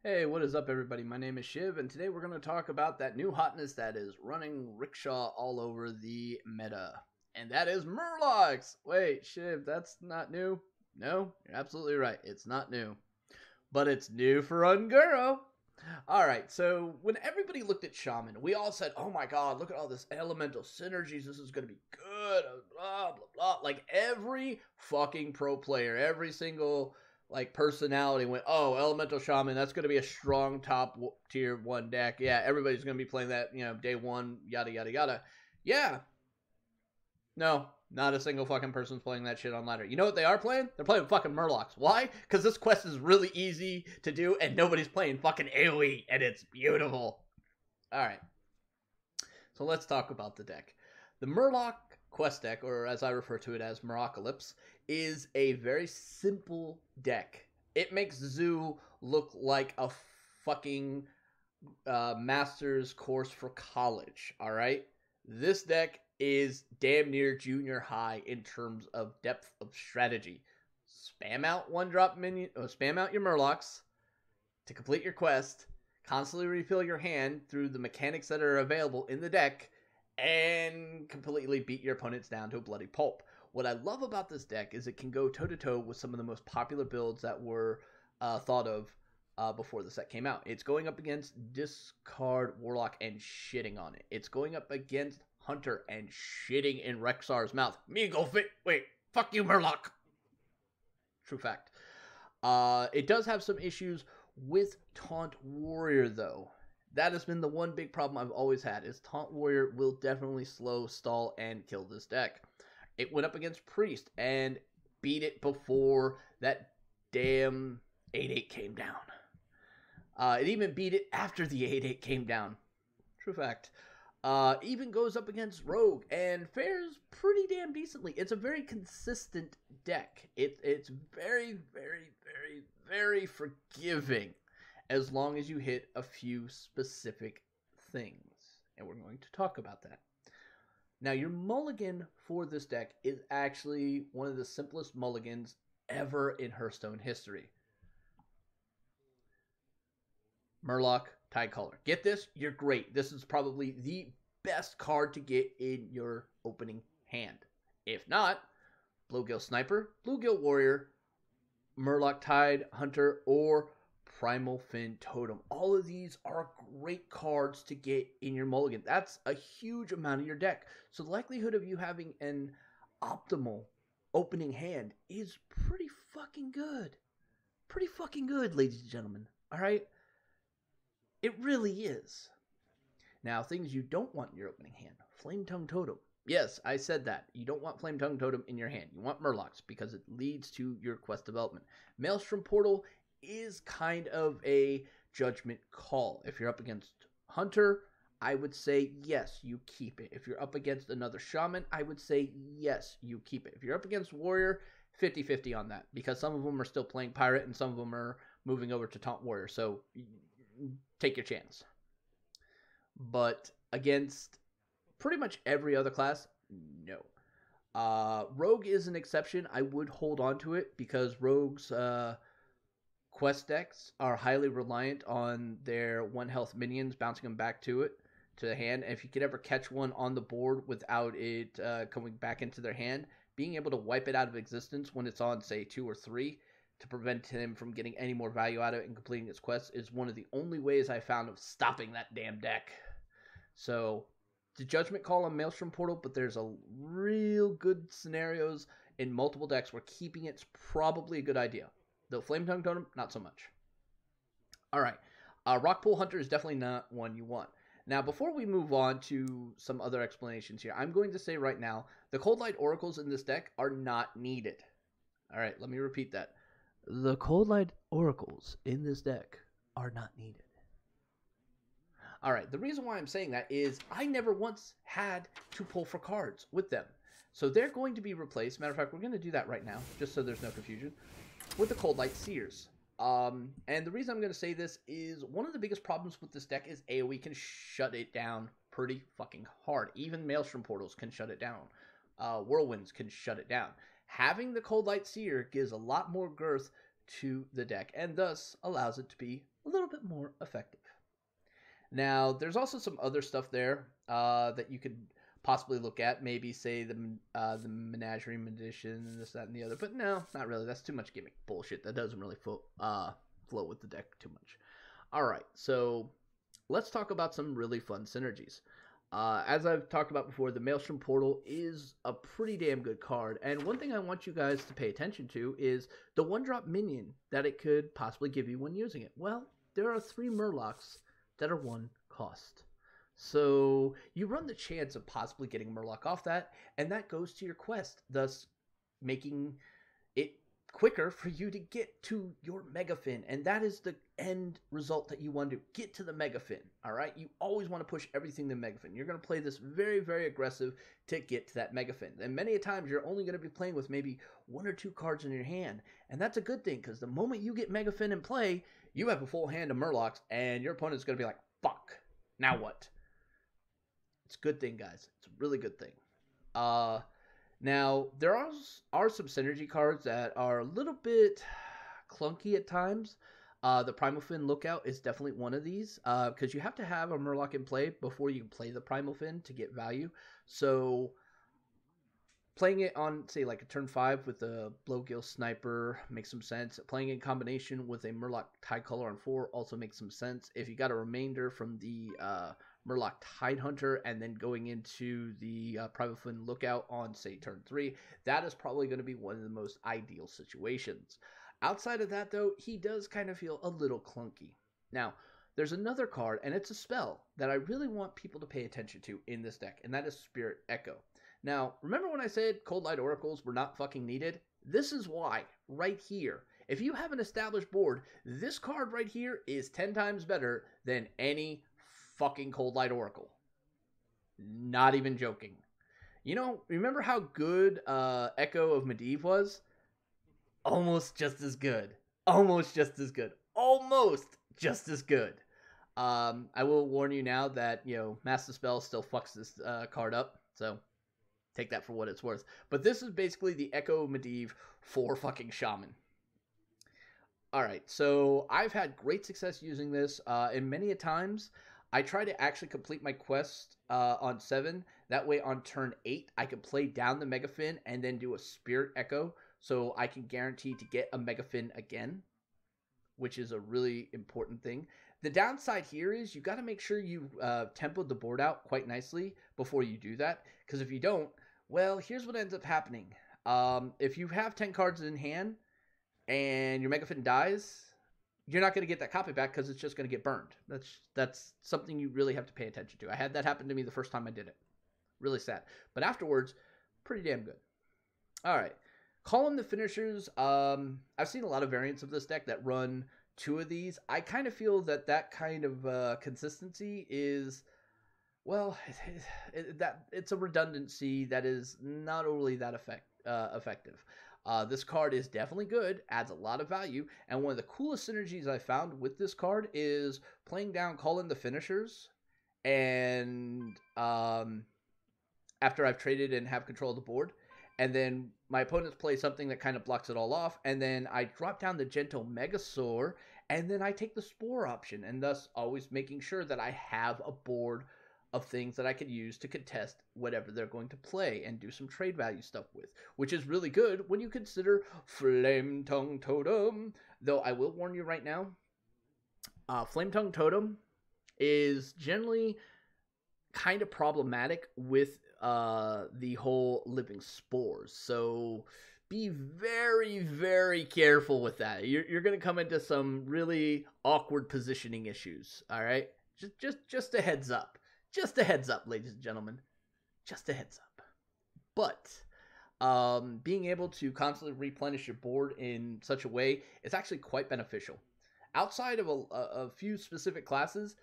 Hey, what is up, everybody? My name is Shiv, and today we're going to talk about that new hotness that is running rickshaw all over the meta, and that is Murlocs. Wait, Shiv, that's not new? No, you're absolutely right. It's not new, but it's new for Unguro. All right, so when everybody looked at Shaman, we all said, "Oh my God, look at all this elemental synergies. This is going to be good." Blah blah blah. Like every fucking pro player, every single personality went, "Oh, elemental shaman, that's going to be a strong top tier 1 deck. Yeah, everybody's going to be playing that, day 1, yada yada yada." Yeah. No, not a single fucking person's playing that shit on ladder. You know what they are playing? They're playing fucking Murlocs. Why? Because this quest is really easy to do and nobody's playing fucking AoE, and it's beautiful. Alright. So let's talk about the deck. The Murloc quest deck, or as I refer to it as Murlocalypse, is a very simple deck. It makes Zoo look like a fucking master's course for college, alright? This deck is damn near junior high in terms of depth of strategy. Spam out spam out your Murlocs to complete your quest, constantly refill your hand through the mechanics that are available in the deck, and completely beat your opponents down to a bloody pulp. What I love about this deck is it can go toe-to-toe with some of the most popular builds that were thought of before the set came out. It's going up against Discard Warlock and shitting on it. It's going up against Hunter and shitting in Rexar's mouth. Wait, fuck you, Murloc. True fact. It does have some issues with Taunt Warrior, though. That has been the one big problem I've always had, is Taunt Warrior will definitely slow, stall, and kill this deck. It went up against Priest and beat it before that damn 8-8 came down. It even beat it after the 8-8 came down. True fact. Even goes up against Rogue and fares pretty damn decently. It's a very consistent deck. It's very, very, very, very forgiving as long as you hit a few specific things. And we're going to talk about that. Now, your mulligan for this deck is actually one of the simplest mulligans ever in Hearthstone history. Murloc Tidecaller. Get this? You're great. This is probably the best card to get in your opening hand. If not, Bluegill Sniper, Bluegill Warrior, Murloc Tide Hunter, or Primal Fin Totem. All of these are great cards to get in your mulligan. That's a huge amount of your deck. So the likelihood of you having an optimal opening hand is pretty fucking good. Pretty fucking good, ladies and gentlemen. All right? It really is. Now, things you don't want in your opening hand. Flame Tongue Totem. Yes, I said that. You don't want Flame Tongue Totem in your hand. You want Murlocs because it leads to your quest development. Maelstrom Portal is kind of a judgment call. If you're up against Hunter, I would say yes, you keep it. If you're up against another Shaman, I would say yes, you keep it. If you're up against Warrior, 50-50 on that, because some of them are still playing Pirate and some of them are moving over to Taunt Warrior. So take your chance. But against pretty much every other class, no. Rogue is an exception. I would hold on to it because Rogue's quest decks are highly reliant on their 1 health minions bouncing them back to the hand. And if you could ever catch one on the board without it coming back into their hand, being able to wipe it out of existence when it's on, say, 2 or 3 to prevent him from getting any more value out of it and completing its quest is one of the only ways I found of stopping that damn deck. So, the judgment call on Maelstrom Portal, but there's a real good scenarios in multiple decks where keeping it's probably a good idea. Though Flame Tongue Totem, not so much. Alright, Rockpool Hunter is definitely not one you want. Now, before we move on to some other explanations here, I'm going to say right now, the Cold Light Oracles in this deck are not needed. Alright, let me repeat that. The Cold Light Oracles in this deck are not needed. Alright, the reason why I'm saying that is I never once had to pull for cards with them. So they're going to be replaced. Matter of fact, we're going to do that right now, just so there's no confusion, with the Cold Light Seers. And the reason I'm going to say this is one of the biggest problems with this deck is AoE can shut it down pretty fucking hard. Even Maelstrom Portals can shut it down. Whirlwinds can shut it down. Having the Cold Light Seer gives a lot more girth to the deck, and thus allows it to be a little bit more effective. Now, there's also some other stuff there that you could possibly look at. Maybe say the Menagerie Edition and this, that, and the other. But no, not really. That's too much gimmick bullshit. That doesn't really flow with the deck too much. All right, so let's talk about some really fun synergies. As I've talked about before, the Maelstrom Portal is a pretty damn good card. And one thing I want you guys to pay attention to is the 1-drop minion that it could possibly give you when using it. Well, there are 3 Murlocs that are 1 cost. So you run the chance of possibly getting Murloc off that, and that goes to your quest, thus making it quicker for you to get to your Megafin. And that is the end result that you want to get to the Megafin. All right, you always want to push everything to Megafin. You're going to play this very, very aggressive to get to that Megafin. And many a times you're only going to be playing with maybe 1 or 2 cards in your hand, and that's a good thing, because the moment you get Megafin in play, you have a full hand of Murlocs, and your opponent's going to be like, fuck, now what? It's a good thing, guys. It's a really good thing. Now, there are some synergy cards that are a little bit clunky at times. The Primal Fin Lookout is definitely one of these, because you have to have a Murloc in play before you can play the Primal Fin to get value. So playing it on, say, like a turn 5 with a Blowgill Sniper makes some sense. Playing in combination with a Murloc Tidecaller on 4 also makes some sense. If you got a remainder from the Murloc Tidehunter and then going into the Primal Fin Lookout on, say, turn 3, that is probably going to be one of the most ideal situations. Outside of that, though, he does kind of feel a little clunky. Now, there's another card, and it's a spell that I really want people to pay attention to in this deck, and that is Spirit Echo. Now, remember when I said Cold Light Oracles were not fucking needed? This is why, right here. If you have an established board, this card right here is 10 times better than any fucking Cold Light Oracle. Not even joking. You know, remember how good Echo of Medivh was? Almost just as good. Almost just as good. Almost just as good. I will warn you now that, you know, Master Spell still fucks this card up, so take that for what it's worth. But this is basically the Echo of Medivh for fucking Shaman. Alright, so I've had great success using this, and many a times I try to actually complete my quest on 7. That way on turn 8, I can play down the Megafin and then do a Spirit Echo, so I can guarantee to get a Megafin again, which is a really important thing. The downside here is you got to make sure you tempoed the board out quite nicely before you do that, because if you don't, well, here's what ends up happening. If you have 10 cards in hand and your Megafin dies, you're not going to get that copy back because it's just going to get burned. That's something you really have to pay attention to. I had that happen to me the first time I did it. Really sad. But afterwards, pretty damn good. All right. Call in the finishers. I've seen a lot of variants of this deck that run 2 of these. I kind of feel that that kind of consistency is, well, it's a redundancy that is not overly that effective. This card is definitely good, adds a lot of value, and one of the coolest synergies I found with this card is playing down Call in the Finishers, and after I've traded and have control of the board, and then my opponents play something that kind of blocks it all off, and then I drop down the Gentle Megasaur, and then I take the Spore option, and thus always making sure that I have a board of things that I could use to contest whatever they're going to play and do some trade value stuff with, which is really good when you consider Flame Tongue Totem. Though I will warn you right now, Flame Tongue Totem is generally kind of problematic with the whole living spores, so be very, very careful with that. You're going to come into some really awkward positioning issues. All right, just a heads up. Just a heads up, ladies and gentlemen. Just a heads up. But being able to constantly replenish your board in such a way is actually quite beneficial. Outside of a few specific classes,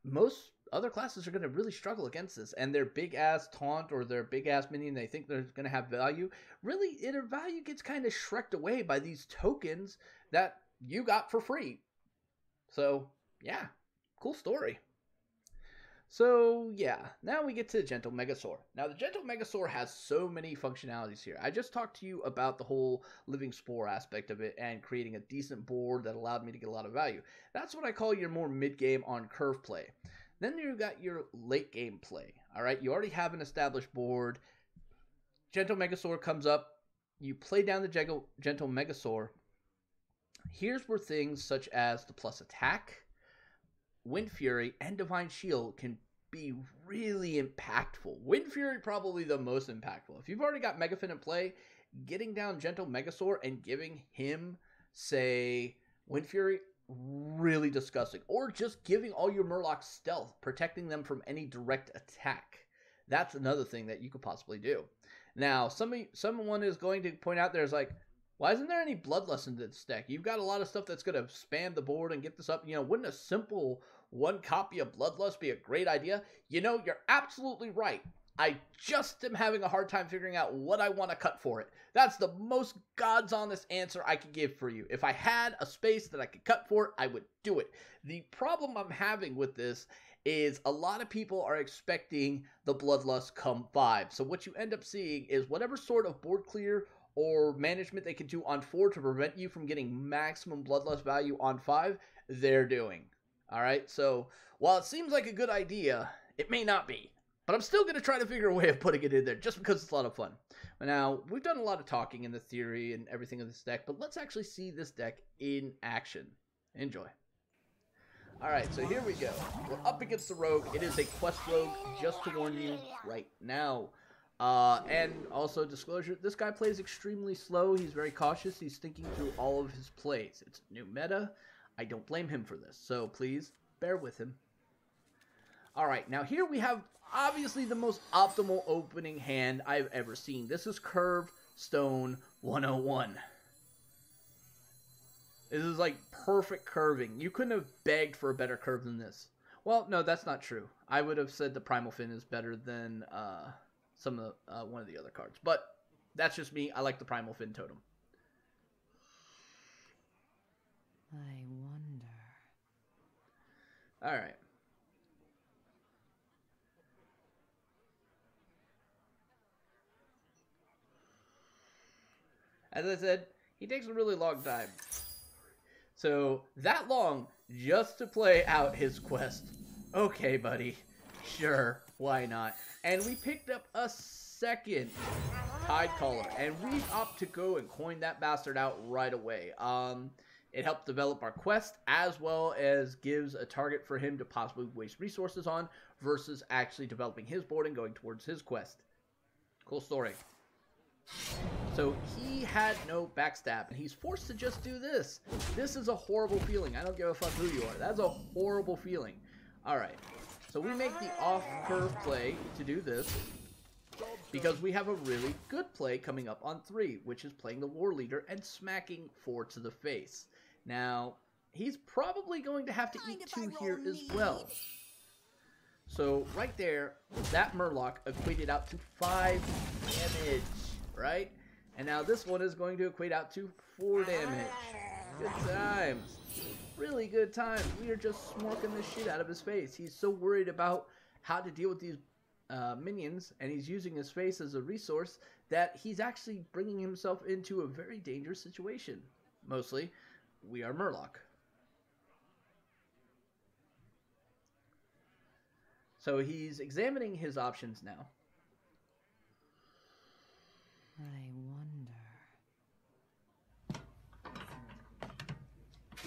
most other classes are going to really struggle against this. And their big-ass taunt or their big-ass minion they think they're going to have value, really, their value gets kind of shreked away by these tokens that you got for free. So, yeah, cool story. So yeah, now we get to Gentle Megasaur. Now the Gentle Megasaur has so many functionalities here. I just talked to you about the whole living spore aspect of it and creating a decent board that allowed me to get a lot of value. That's what I call your more mid-game on curve play. Then you've got your late game play. All right, you already have an established board. Gentle Megasaur comes up. You play down the Gentle Megasaur. Here's where things such as the plus attack, Wind Fury, and Divine Shield can be really impactful. Wind Fury probably the most impactful. If you've already got Megafin in play, getting down Gentle Megasaur and giving him, say, Wind Fury, really disgusting. Or just giving all your Murlocs stealth, protecting them from any direct attack. That's another thing that you could possibly do. Now, someone is going to point out there's like, why isn't there any Bloodlust in this deck? You've got a lot of stuff that's going to spam the board and get this up. You know, wouldn't a simple one copy of Bloodlust be a great idea? You know, you're absolutely right. I just am having a hard time figuring out what I want to cut for it. That's the most God's honest answer I could give for you. If I had a space that I could cut for it, I would do it. The problem I'm having with this is a lot of people are expecting the Bloodlust come 5. So what you end up seeing is whatever sort of board clear or management they can do on 4 to prevent you from getting maximum Bloodlust value on 5, they're doing. Alright, so while it seems like a good idea, it may not be. But I'm still going to try to figure a way of putting it in there, just because it's a lot of fun. Now, we've done a lot of talking in the theory and everything of this deck, but let's actually see this deck in action. Enjoy. Alright, so here we go. We're up against the Rogue. It is a Quest Rogue, just to warn you right now. And also, disclosure, this guy plays extremely slow. He's very cautious. He's thinking through all of his plays. It's new meta. I don't blame him for this. So please, bear with him. Alright, now here we have obviously the most optimal opening hand I've ever seen. This is Curve Stone 101. This is like perfect curving. You couldn't have begged for a better curve than this. Well, no, that's not true. I would have said the Primal Fin is better than one of the other cards. But that's just me. I like the Primal Fin totem. I wonder. Alright. As I said, he takes a really long time. So, that long just to play out his quest. Okay, buddy. Sure, why not? And we picked up a second Tidecaller, and we opt to go and coin that bastard out right away. It helped develop our quest, as well as gives a target for him to possibly waste resources on, versus actually developing his board and going towards his quest. Cool story. So he had no backstab, and he's forced to just do this. This is a horrible feeling. I don't give a fuck who you are. That's a horrible feeling. Alright, so we make the off-curve play to do this, because we have a really good play coming up on 3, which is playing the War Leader and smacking 4 to the face. Now, he's probably going to have to eat 2 here as well. So, right there, that Murloc equated out to 5 damage, right? And now this one is going to equate out to 4 damage. Good times. Really good times. We are just smorking the shit out of his face. He's so worried about how to deal with these minions, and he's using his face as a resource, that he's actually bringing himself into a very dangerous situation. Mostly, we are Murloc. So he's examining his options now. I wonder.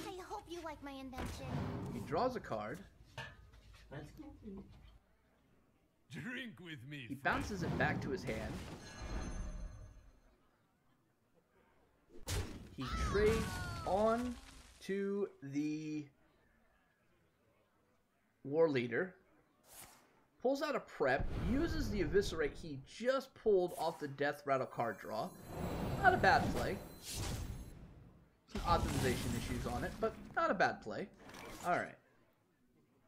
I hope you like my invention. He draws a card. Drink with me. He bounces it back to his hand. He trades on to the War Leader. Pulls out a prep, uses the Eviscerate he just pulled off the Death Rattle card draw. Not a bad play. Some optimization issues on it, but not a bad play. Alright.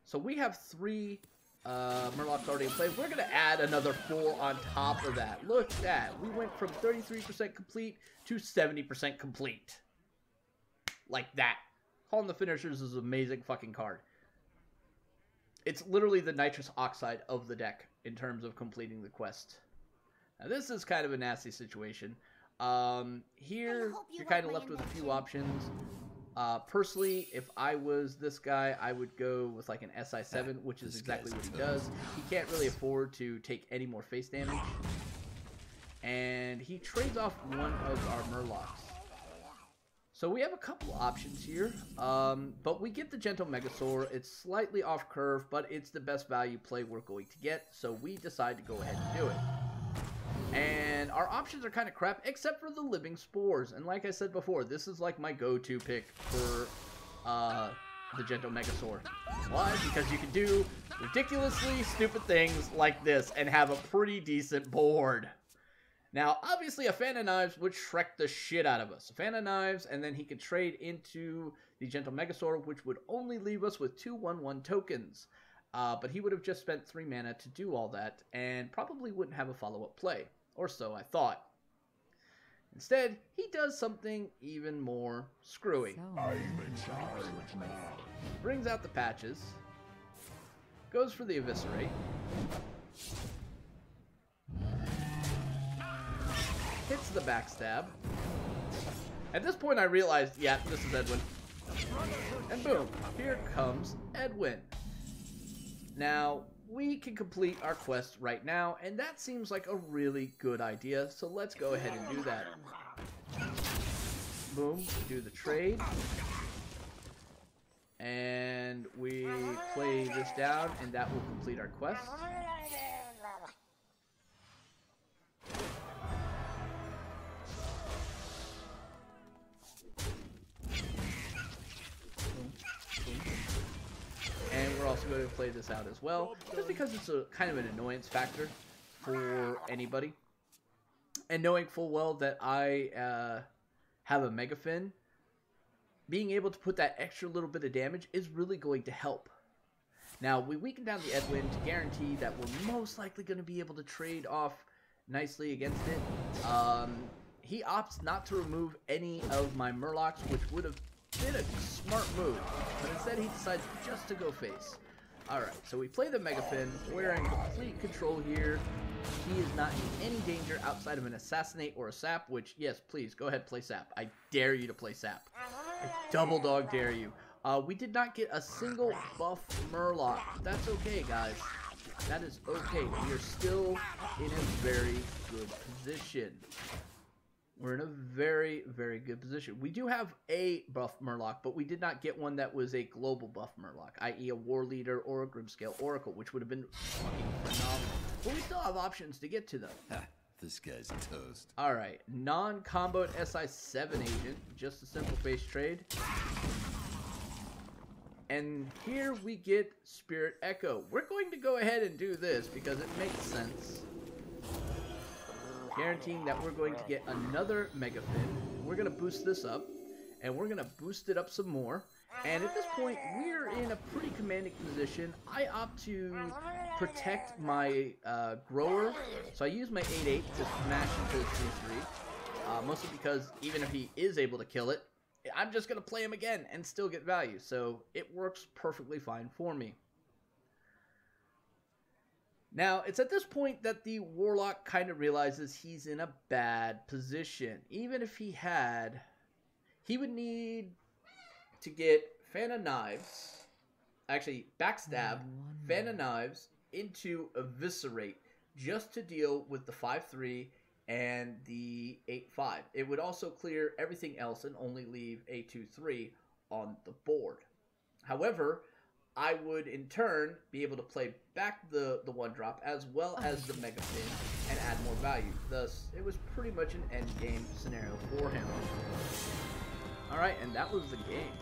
So we have 3 Murlocs already in play. We're going to add another 4 on top of that. Look at that. We went from 33% complete to 70% complete. Like that. Calling the Finishers is an amazing fucking card. It's literally the nitrous oxide of the deck in terms of completing the quest. Now this is kind of a nasty situation. Here you're kind of left with a few options. Personally, if I was this guy, I would go with like an SI7, which is exactly what he does. He can't really afford to take any more face damage. And he trades off one of our Murlocs. So we have a couple options here, but we get the Gentle Megasaur. It's slightly off curve, but it's the best value play we're going to get, so we decide to go ahead and do it. And our options are kind of crap, except for the Living Spores. And like I said before, this is like my go-to pick for the Gentle Megasaur. Why? Because you can do ridiculously stupid things like this and have a pretty decent board. Now, obviously, a Fan of Knives would Shrek the shit out of us. A Fan of Knives, and then he could trade into the Gentle Megasaur, which would only leave us with 2 1/1 tokens. But he would have just spent 3 mana to do all that, and probably wouldn't have a follow-up play. Or so I thought. Instead, he does something even more screwy. Brings out the patches. Goes for the Eviscerate. Hits the backstab. At this point I realized, yeah, this is Edwin. And boom, here comes Edwin. Now, we can complete our quest right now, and that seems like a really good idea, so let's go ahead and do that. Boom, do the trade. And we play this down, and that will complete our quest. And we're also going to play this out as well, just because it's a kind of an annoyance factor for anybody. And knowing full well that I have a Mega Fin, being able to put that extra little bit of damage is really going to help. Now, we weaken down the Edwin to guarantee that we're most likely going to be able to trade off nicely against it. He opts not to remove any of my Murlocs, which would have been a smart move, but instead he decides just to go face. Alright, so we play the Mega Fin. We're in complete control here. He is not in any danger outside of an Assassinate or a Sap, which, yes, please, go ahead, play Sap. I dare you to play Sap. I double dog dare you. We did not get a single buff Murloc. That's okay, guys. That is okay. We are still in a very good position. We're in a very, very good position. We do have a buff Murloc, but we did not get one that was a global buff Murloc, i.e. a War Leader or a Grimscale Oracle, which would have been fucking phenomenal. But we still have options to get to them. This guy's toast. Alright, non-comboed SI7 agent, just a simple face trade. And here we get Spirit Echo. We're going to go ahead and do this because it makes sense. Guaranteeing that we're going to get another Mega Fin. We're going to boost this up, and we're going to boost it up some more. And at this point, we're in a pretty commanding position. I opt to protect my grower, so I use my 8/8 to smash into the 3/3. Mostly because even if he is able to kill it, I'm just going to play him again and still get value. So it works perfectly fine for me. Now, it's at this point that the Warlock kind of realizes he's in a bad position. Even if he had, he would need to get Fan of Knives, actually Backstab, Fan of Knives into Eviscerate just to deal with the 5/3 and the 8/5. It would also clear everything else and only leave a 2/3 on the board. However, I would, in turn, be able to play back the 1-drop as well as the Mega Fin and add more value. Thus, it was pretty much an endgame scenario for him. Alright, and that was the game.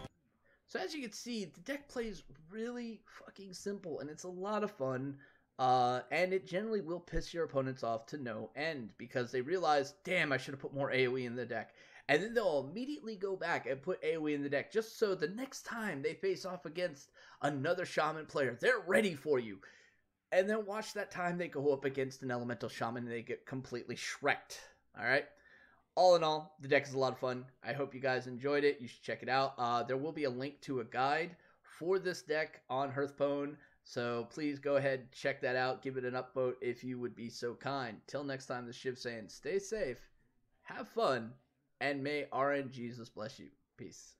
So as you can see, the deck plays really fucking simple, and it's a lot of fun. And it generally will piss your opponents off to no end, because they realize, damn, I should have put more AoE in the deck. And then they'll immediately go back and put AoE in the deck, just so the next time they face off against another Shaman player, they're ready for you. And then watch that time they go up against an Elemental Shaman and they get completely shreked. Alright? All in all, the deck is a lot of fun. I hope you guys enjoyed it. You should check it out. There will be a link to a guide for this deck on Hearthstone, So please go ahead, check that out, give it an upvote if you would be so kind. Till next time, this is Shiv saying stay safe, have fun, and may RNGesus bless you. Peace.